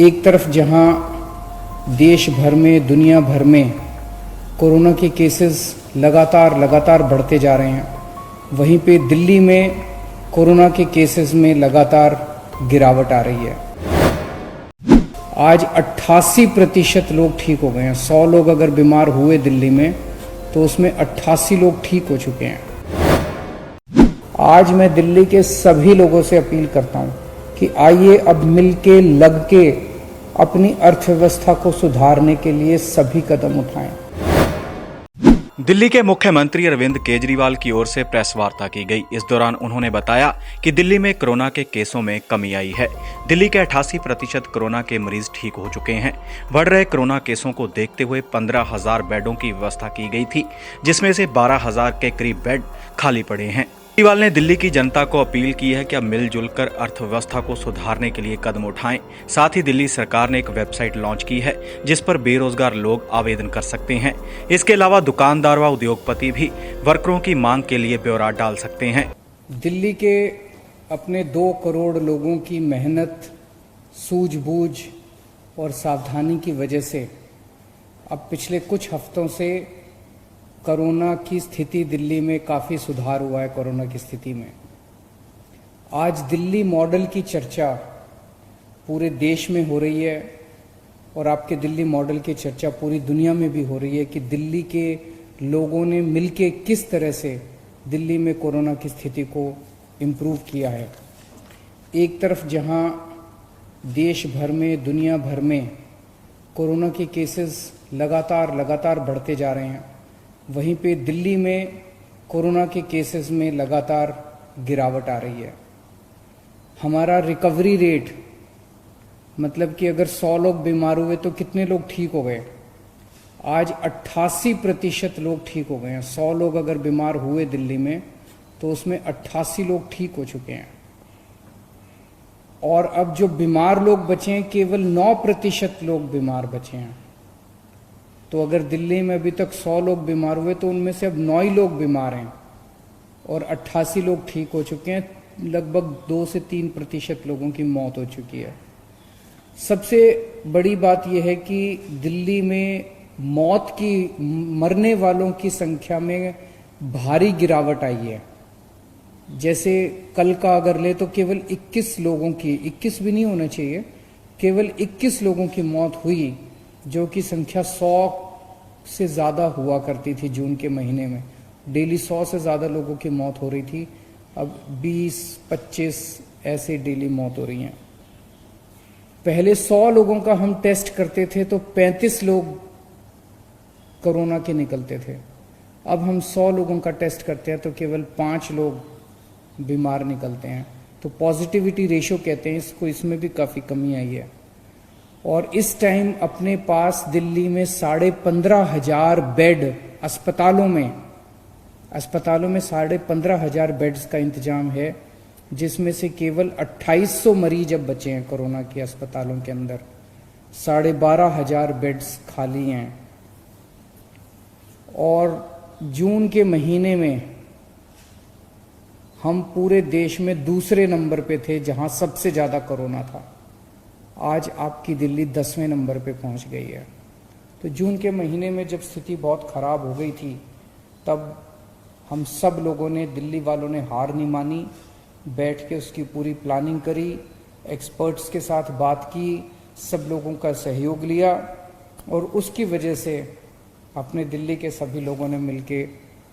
एक तरफ जहां देश भर में, दुनिया भर में कोरोना के केसेस लगातार बढ़ते जा रहे हैं, वहीं पे दिल्ली में कोरोना के केसेस में लगातार गिरावट आ रही है। आज 88% लोग ठीक हो गए हैं। 100 लोग अगर बीमार हुए दिल्ली में तो उसमें 88 लोग ठीक हो चुके हैं। आज मैं दिल्ली के सभी लोगों से अपील करता हूं कि आइए अब मिलके लग के अपनी अर्थव्यवस्था को सुधारने के लिए सभी कदम उठाएं। दिल्ली के मुख्यमंत्री अरविंद केजरीवाल की ओर से प्रेस वार्ता की गई। इस दौरान उन्होंने बताया कि दिल्ली में कोरोना के केसों में कमी आई है। दिल्ली के 88% कोरोना के मरीज ठीक हो चुके हैं। बढ़ रहे कोरोना केसों को देखते हुए 15,000 बेडों की व्यवस्था की गई थी, जिसमें से 12,000 के करीब बेड खाली पड़े हैं। केजरीवाल ने दिल्ली की जनता को अपील की है कि अब मिलजुल कर अर्थव्यवस्था को सुधारने के लिए कदम उठाएं। साथ ही दिल्ली सरकार ने एक वेबसाइट लॉन्च की है जिस पर बेरोजगार लोग आवेदन कर सकते हैं। इसके अलावा दुकानदार व उद्योगपति भी वर्करों की मांग के लिए ब्यौरा डाल सकते हैं। दिल्ली के अपने 2 करोड़ लोगों की मेहनत, सूझबूझ और सावधानी की वजह से अब पिछले कुछ हफ्तों से कोरोना की स्थिति दिल्ली में काफ़ी सुधार हुआ है। कोरोना की स्थिति में आज दिल्ली मॉडल की चर्चा पूरे देश में हो रही है और आपके दिल्ली मॉडल की चर्चा पूरी दुनिया में भी हो रही है कि दिल्ली के लोगों ने मिलके किस तरह से दिल्ली में कोरोना की स्थिति को इम्प्रूव किया है। एक तरफ जहां देश भर में, दुनिया भर में कोरोना के केसेस लगातार बढ़ते जा रहे हैं, वहीं पे दिल्ली में कोरोना के केसेस में लगातार गिरावट आ रही है। हमारा रिकवरी रेट, मतलब कि अगर 100 लोग बीमार हुए तो कितने लोग ठीक हो गए, आज 88% लोग ठीक हो गए हैं। 100 लोग अगर बीमार हुए दिल्ली में तो उसमें 88 लोग ठीक हो चुके हैं। और अब जो बीमार लोग बचे हैं, केवल 9% लोग बीमार बचे हैं। तो अगर दिल्ली में अभी तक 100 लोग बीमार हुए तो उनमें से अब 9 ही लोग बीमार हैं और 88 लोग ठीक हो चुके हैं। लगभग 2 से 3% लोगों की मौत हो चुकी है। सबसे बड़ी बात यह है कि दिल्ली में मरने वालों की संख्या में भारी गिरावट आई है। जैसे कल का अगर ले तो केवल 21 लोगों की, 21 भी नहीं होना चाहिए, केवल 21 लोगों की मौत हुई, जो कि संख्या 100 से ज़्यादा हुआ करती थी। जून के महीने में डेली 100 से ज़्यादा लोगों की मौत हो रही थी। अब 20-25 ऐसे डेली मौत हो रही हैं। पहले 100 लोगों का हम टेस्ट करते थे तो 35 लोग कोरोना के निकलते थे। अब हम 100 लोगों का टेस्ट करते हैं तो केवल 5 लोग बीमार निकलते हैं। तो पॉजिटिविटी रेशियो कहते हैं इसको, इसमें भी काफ़ी कमी आई है। और इस टाइम अपने पास दिल्ली में 15,500 बेड अस्पतालों में 15,500 बेड्स का इंतजाम है, जिसमें से केवल 2800 मरीज अब बचे हैं कोरोना के अस्पतालों के अंदर। 12,500 बेड्स खाली हैं। और जून के महीने में हम पूरे देश में दूसरे नंबर पे थे जहां सबसे ज़्यादा कोरोना था। आज आपकी दिल्ली 10वें नंबर पे पहुंच गई है। तो जून के महीने में जब स्थिति बहुत ख़राब हो गई थी, तब हम सब लोगों ने, दिल्ली वालों ने हार नहीं मानी, बैठ के उसकी पूरी प्लानिंग करी, एक्सपर्ट्स के साथ बात की, सब लोगों का सहयोग लिया और उसकी वजह से अपने दिल्ली के सभी लोगों ने मिलके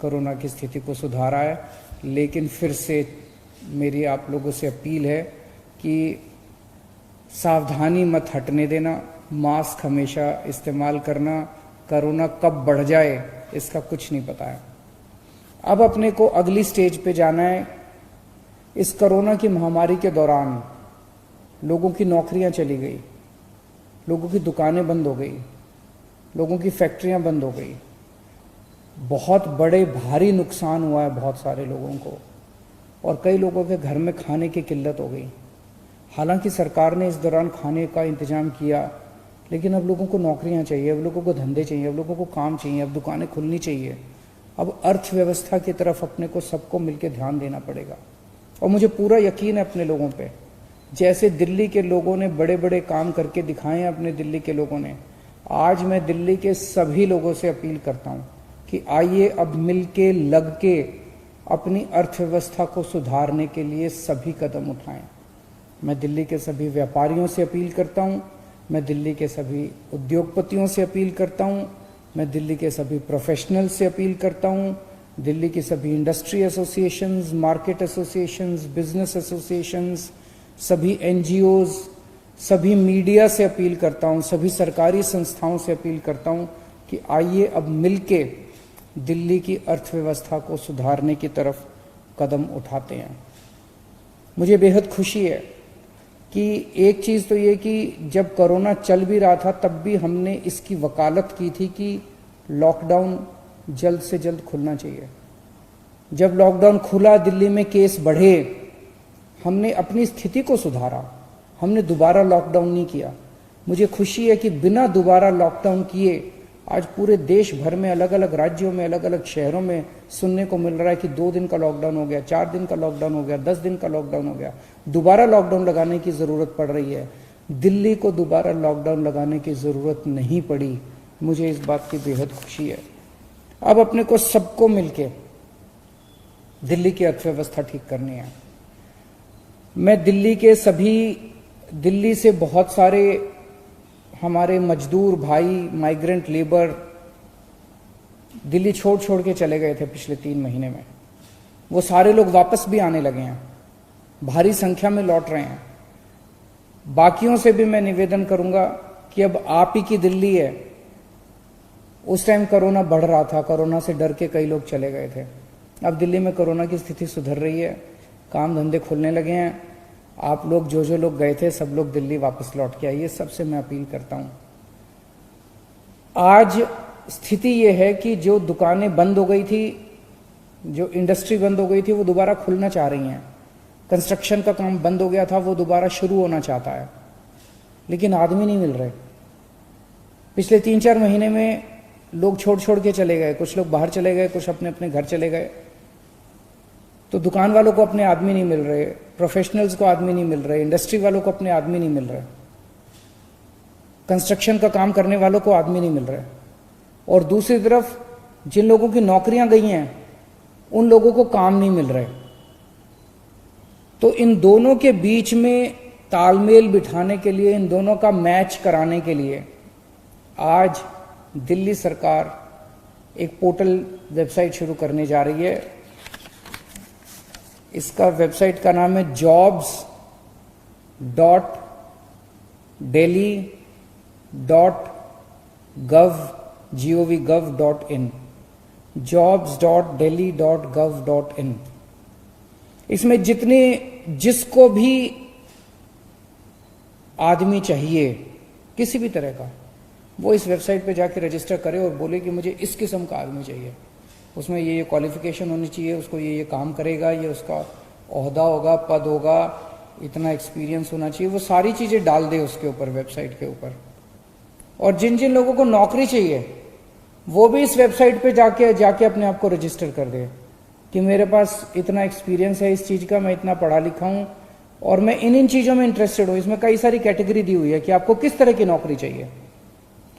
कोरोना की स्थिति को सुधारा है। लेकिन फिर से मेरी आप लोगों से अपील है कि सावधानी मत हटने देना, मास्क हमेशा इस्तेमाल करना। कोरोना कब बढ़ जाए इसका कुछ नहीं पता है। अब अपने को अगली स्टेज पे जाना है। इस कोरोना की महामारी के दौरान लोगों की नौकरियां चली गई, लोगों की दुकानें बंद हो गई, लोगों की फैक्ट्रियां बंद हो गई। बहुत बड़े भारी नुकसान हुआ है बहुत सारे लोगों को, और कई लोगों के घर में खाने की किल्लत हो गई। हालांकि सरकार ने इस दौरान खाने का इंतजाम किया, लेकिन अब लोगों को नौकरियां चाहिए, अब लोगों को धंधे चाहिए, अब लोगों को काम चाहिए, अब दुकानें खुलनी चाहिए। अब अर्थव्यवस्था की तरफ अपने को सबको मिलकर ध्यान देना पड़ेगा। और मुझे पूरा यकीन है अपने लोगों पे जैसे दिल्ली के लोगों ने बड़े बड़े काम करके दिखाए हैं, अपने दिल्ली के लोगों ने, आज मैं दिल्ली के सभी लोगों से अपील करता हूं कि आइए अब मिलके लग के अपनी अर्थव्यवस्था को सुधारने के लिए सभी कदम उठाएं। मैं दिल्ली के सभी व्यापारियों से अपील करता हूं, मैं दिल्ली के सभी उद्योगपतियों से अपील करता हूं, मैं दिल्ली के सभी प्रोफेशनल से अपील करता हूं, दिल्ली की सभी industry associations, market associations, business associations, सभी एनजीओज, सभी मीडिया से अपील करता हूं, सभी सरकारी संस्थाओं से अपील करता हूं कि आइए अब मिलके दिल्ली की अर्थव्यवस्था को सुधारने की तरफ कदम उठाते हैं। मुझे बेहद खुशी है कि एक चीज़ तो ये कि जब कोरोना चल भी रहा था तब भी हमने इसकी वकालत की थी कि लॉकडाउन जल्द से जल्द खुलना चाहिए। जब लॉकडाउन खुला, दिल्ली में केस बढ़े, हमने अपनी स्थिति को सुधारा, हमने दोबारा लॉकडाउन नहीं किया। मुझे खुशी है कि बिना दोबारा लॉकडाउन किए आज पूरे देश भर में अलग अलग राज्यों में, अलग अलग शहरों में सुनने को मिल रहा है कि 2 दिन का लॉकडाउन हो गया, 4 दिन का लॉकडाउन हो गया, 10 दिन का लॉकडाउन हो गया। दोबारा लॉकडाउन लगाने की ज़रूरत पड़ रही है। दिल्ली को दोबारा लॉकडाउन लगाने की ज़रूरत नहीं पड़ी। मुझे इस बात की बेहद खुशी है। अब अपने को सबको मिलके दिल्ली की अर्थव्यवस्था ठीक करनी है। मैं दिल्ली से बहुत सारे हमारे मजदूर भाई, माइग्रेंट लेबर दिल्ली छोड़ के चले गए थे पिछले 3 महीने में। वो सारे लोग वापस भी आने लगे हैं, भारी संख्या में लौट रहे हैं। बाकियों से भी मैं निवेदन करूंगा कि अब आप ही की दिल्ली है। उस टाइम कोरोना बढ़ रहा था, कोरोना से डर के कई लोग चले गए थे। अब दिल्ली में कोरोना की स्थिति सुधर रही है, काम धंधे खुलने लगे हैं। आप लोग जो लोग गए थे सब लोग दिल्ली वापस लौट के आइए, सबसे मैं अपील करता हूं। आज स्थिति यह है कि जो दुकानें बंद हो गई थी, जो इंडस्ट्री बंद हो गई थी, वो दोबारा खुलना चाह रही हैं। कंस्ट्रक्शन का काम बंद हो गया था, वो दोबारा शुरू होना चाहता है, लेकिन आदमी नहीं मिल रहे। पिछले 3-4 महीने में लोग छोड़ के चले गए, कुछ लोग बाहर चले गए, कुछ अपने अपने घर चले गए। तो दुकान वालों को अपने आदमी नहीं मिल रहे, प्रोफेशनल्स को आदमी नहीं मिल रहे, इंडस्ट्री वालों को अपने आदमी नहीं मिल रहे, कंस्ट्रक्शन का काम करने वालों को आदमी नहीं मिल रहे। और दूसरी तरफ जिन लोगों की नौकरियां गई हैं उन लोगों को काम नहीं मिल रहे। तो इन दोनों के बीच में तालमेल बिठाने के लिए, इन दोनों का मैच कराने के लिए आज दिल्ली सरकार एक पोर्टल वेबसाइट शुरू करने जा रही है। इसका वेबसाइट का नाम है jobs.delhi.gov.in jobs.delhi.gov.in। इसमें जिसको भी आदमी चाहिए किसी भी तरह का, वो इस वेबसाइट पे जाके रजिस्टर करे और बोले कि मुझे इस किस्म का आदमी चाहिए, उसमें ये क्वालिफिकेशन होनी चाहिए, उसको ये काम करेगा, ये उसका ओहदा होगा, पद होगा, इतना एक्सपीरियंस होना चाहिए। वो सारी चीज़ें डाल दे उसके ऊपर, वेबसाइट के ऊपर। और जिन लोगों को नौकरी चाहिए वो भी इस वेबसाइट पे जाके अपने आप को रजिस्टर कर दे कि मेरे पास इतना एक्सपीरियंस है इस चीज़ का, मैं इतना पढ़ा लिखा हूँ और मैं इन चीज़ों में इंटरेस्टेड हूँ। इसमें कई सारी कैटेगरी दी हुई है कि आपको किस तरह की नौकरी चाहिए।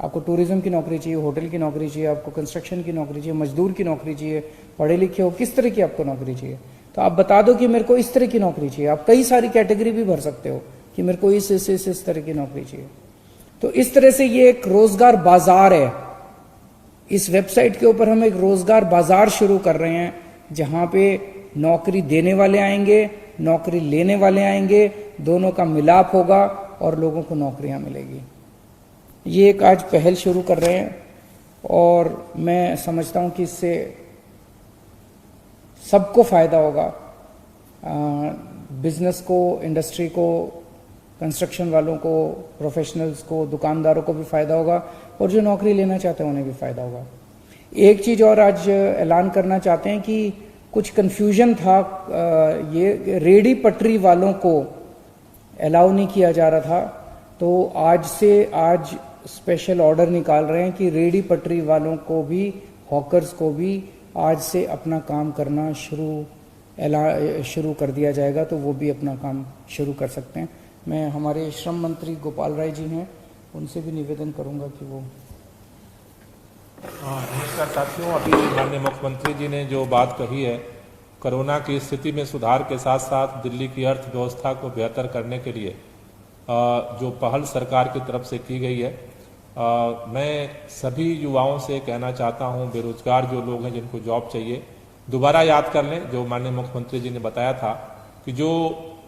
आपको टूरिज्म की नौकरी चाहिए, होटल की नौकरी चाहिए, आपको कंस्ट्रक्शन की नौकरी चाहिए, मजदूर की नौकरी चाहिए, पढ़े लिखे हो, किस तरह की आपको नौकरी चाहिए। तो आप बता दो कि मेरे को इस तरह की नौकरी चाहिए। आप कई सारी कैटेगरी भी भर सकते हो कि मेरे को इस तरह की नौकरी चाहिए। तो इस तरह से ये एक रोजगार बाजार है। इस वेबसाइट के ऊपर हम एक रोजगार बाजार शुरू कर रहे हैं जहां पे नौकरी देने वाले आएंगे, नौकरी लेने वाले आएंगे, दोनों का मिलाप होगा और लोगों को नौकरियां मिलेगी। ये एक आज पहल शुरू कर रहे हैं और मैं समझता हूं कि इससे सबको फायदा होगा, बिजनेस को, इंडस्ट्री को, कंस्ट्रक्शन वालों को, प्रोफेशनल्स को, दुकानदारों को भी फायदा होगा और जो नौकरी लेना चाहते हैं उन्हें भी फायदा होगा। एक चीज़ और आज ऐलान करना चाहते हैं कि कुछ कन्फ्यूजन था, ये रेडी पटरी वालों को अलाउ नहीं किया जा रहा था, तो आज स्पेशल ऑर्डर निकाल रहे हैं कि रेडी पटरी वालों को भी, हॉकर्स को भी आज से अपना काम करना शुरू शुरू कर दिया जाएगा तो वो भी अपना काम शुरू कर सकते हैं। मैं हमारे श्रम मंत्री गोपाल राय जी हैं, उनसे भी निवेदन करूंगा कि वो। नमस्कार साथियों, अभी माननीय मुख्यमंत्री जी ने जो बात कही है, कोरोना की स्थिति में सुधार के साथ साथ दिल्ली की अर्थव्यवस्था को बेहतर करने के लिए जो पहल सरकार की तरफ से की गई है, मैं सभी युवाओं से कहना चाहता हूं, बेरोजगार जो लोग हैं जिनको जॉब चाहिए, दोबारा याद कर लें जो माननीय मुख्यमंत्री जी ने बताया था कि जो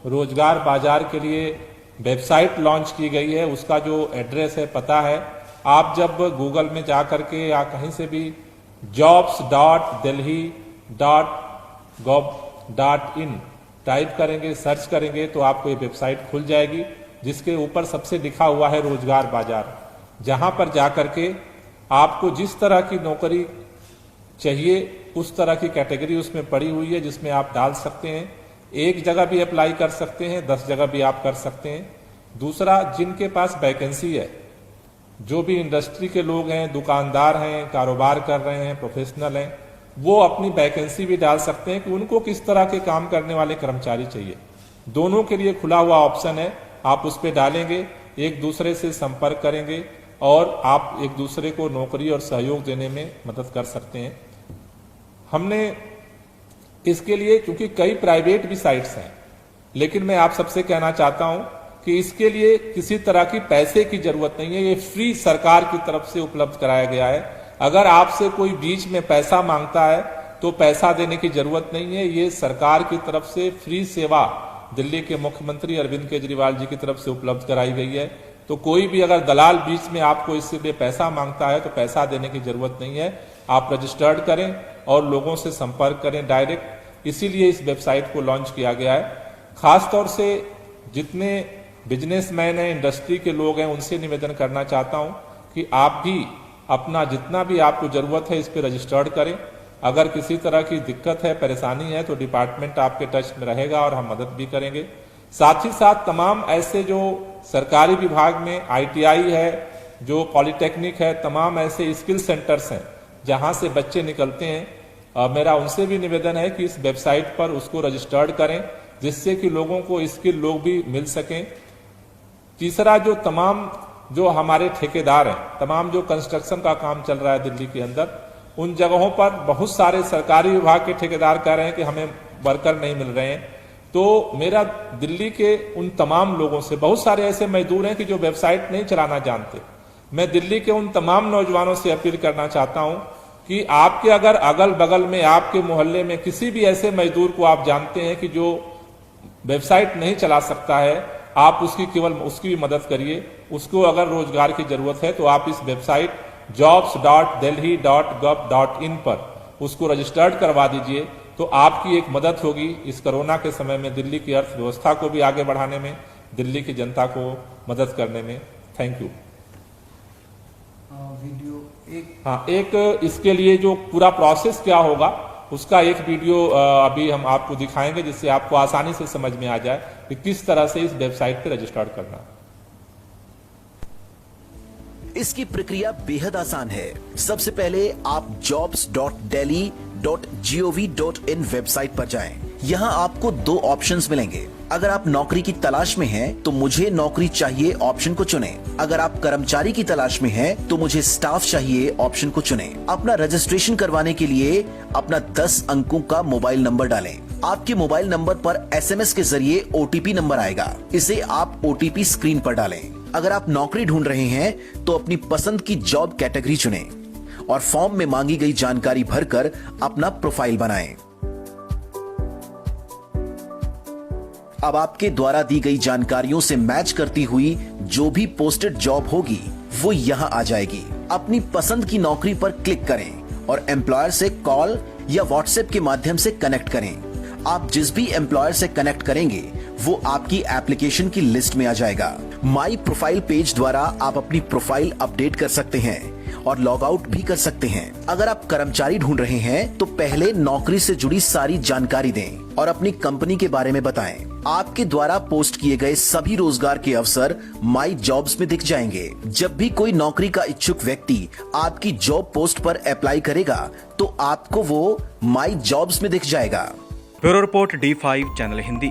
रोजगार बाजार के लिए वेबसाइट लॉन्च की गई है, उसका जो एड्रेस है, पता है, आप जब गूगल में जा करके या कहीं से भी jobs.delhi.gov.in टाइप करेंगे, सर्च करेंगे तो आपको ये वेबसाइट खुल जाएगी, जिसके ऊपर सबसे लिखा हुआ है रोजगार बाजार। जहां पर जाकर के आपको जिस तरह की नौकरी चाहिए उस तरह की कैटेगरी उसमें पड़ी हुई है, जिसमें आप डाल सकते हैं। एक जगह भी अप्लाई कर सकते हैं, 10 जगह भी आप कर सकते हैं। दूसरा, जिनके पास वैकेंसी है, जो भी इंडस्ट्री के लोग हैं, दुकानदार हैं, कारोबार कर रहे हैं, प्रोफेशनल हैं, वो अपनी वैकेंसी भी डाल सकते हैं कि उनको किस तरह के काम करने वाले कर्मचारी चाहिए। दोनों के लिए खुला हुआ ऑप्शन है, आप उस पर डालेंगे, एक दूसरे से संपर्क करेंगे और आप एक दूसरे को नौकरी और सहयोग देने में मदद कर सकते हैं। हमने इसके लिए, क्योंकि कई प्राइवेट भी साइट्स हैं, लेकिन मैं आप सबसे कहना चाहता हूं कि इसके लिए किसी तरह की पैसे की जरूरत नहीं है, ये फ्री सरकार की तरफ से उपलब्ध कराया गया है। अगर आपसे कोई बीच में पैसा मांगता है तो पैसा देने की जरूरत नहीं है, ये सरकार की तरफ से फ्री सेवा दिल्ली के मुख्यमंत्री अरविंद केजरीवाल जी की तरफ से उपलब्ध कराई गई है। तो कोई भी अगर दलाल बीच में आपको इसके लिए पैसा मांगता है तो पैसा देने की जरूरत नहीं है, आप रजिस्टर्ड करें और लोगों से संपर्क करें डायरेक्ट। इसीलिए इस वेबसाइट को लॉन्च किया गया है। खासतौर से जितने बिजनेसमैन हैं, इंडस्ट्री के लोग हैं, उनसे निवेदन करना चाहता हूं कि आप भी अपना जितना भी आपको जरूरत है इस पर रजिस्टर्ड करें। अगर किसी तरह की दिक्कत है, परेशानी है तो डिपार्टमेंट आपके टच में रहेगा और हम मदद भी करेंगे। साथ ही साथ तमाम ऐसे जो सरकारी विभाग में ITI है, जो पॉलिटेक्निक है, तमाम ऐसे स्किल सेंटर्स हैं जहां से बच्चे निकलते हैं, मेरा उनसे भी निवेदन है कि इस वेबसाइट पर उसको रजिस्टर्ड करें, जिससे कि लोगों को स्किल लोग भी मिल सकें। तीसरा, जो तमाम जो हमारे ठेकेदार हैं, तमाम जो कंस्ट्रक्शन का काम चल रहा है दिल्ली के अंदर, उन जगहों पर बहुत सारे सरकारी विभाग के ठेकेदार कह रहे हैं कि हमें वर्कर नहीं मिल रहे हैं। तो मेरा दिल्ली के उन तमाम लोगों से, बहुत सारे ऐसे मजदूर हैं कि जो वेबसाइट नहीं चलाना जानते, मैं दिल्ली के उन तमाम नौजवानों से अपील करना चाहता हूं कि आपके अगर अगल बगल में, आपके मोहल्ले में किसी भी ऐसे मजदूर को आप जानते हैं कि जो वेबसाइट नहीं चला सकता है, आप उसकी केवल उसकी भी मदद करिए। उसको अगर रोजगार की जरूरत है तो आप इस वेबसाइट jobs.delhi.gov.in पर उसको रजिस्टर्ड करवा दीजिए, तो आपकी एक मदद होगी इस कोरोना के समय में दिल्ली की अर्थव्यवस्था को भी आगे बढ़ाने में, दिल्ली की जनता को मदद करने में। Thank you. एक इसके लिए जो पूरा प्रोसेस क्या होगा उसका एक वीडियो अभी हम आपको दिखाएंगे, जिससे आपको आसानी से समझ में आ जाए कि किस तरह से इस वेबसाइट पर रजिस्टर्ड करना। इसकी प्रक्रिया बेहद आसान है। सबसे पहले आप jobs.delhi.gov.in वेबसाइट पर जाएं। यहाँ आपको 2 ऑप्शंस मिलेंगे। अगर आप नौकरी की तलाश में हैं, तो मुझे नौकरी चाहिए ऑप्शन को चुनें। अगर आप कर्मचारी की तलाश में हैं, तो मुझे स्टाफ चाहिए ऑप्शन को चुनें। अपना रजिस्ट्रेशन करवाने के लिए अपना 10 अंकों का मोबाइल नंबर डालें। आपके मोबाइल नंबर पर SMS के जरिए OTP नंबर आएगा, इसे आप OTP स्क्रीन पर डालें। अगर आप नौकरी ढूंढ रहे हैं तो अपनी पसंद की जॉब कैटेगरी चुनें और फॉर्म में मांगी गई जानकारी भरकर अपना प्रोफाइल बनाएं। अब आपके द्वारा दी गई जानकारियों से मैच करती हुई जो भी पोस्टेड जॉब होगी वो यहां आ जाएगी। अपनी पसंद की नौकरी पर क्लिक करें और एम्प्लॉयर से कॉल या व्हाट्सएप के माध्यम से कनेक्ट करें। आप जिस भी एम्प्लॉयर से कनेक्ट करेंगे वो आपकी एप्लीकेशन की लिस्ट में आ जाएगा। माई प्रोफाइल पेज द्वारा आप अपनी प्रोफाइल अपडेट कर सकते हैं और लॉग आउट भी कर सकते हैं। अगर आप कर्मचारी ढूंढ रहे हैं तो पहले नौकरी से जुड़ी सारी जानकारी दें और अपनी कंपनी के बारे में बताएं। आपके द्वारा पोस्ट किए गए सभी रोजगार के अवसर माई जॉब्स में दिख जाएंगे। जब भी कोई नौकरी का इच्छुक व्यक्ति आपकी जॉब पोस्ट पर अप्लाई करेगा तो आपको वो माई जॉब्स में दिख जाएगा। Bureau report D5 channel Hindi.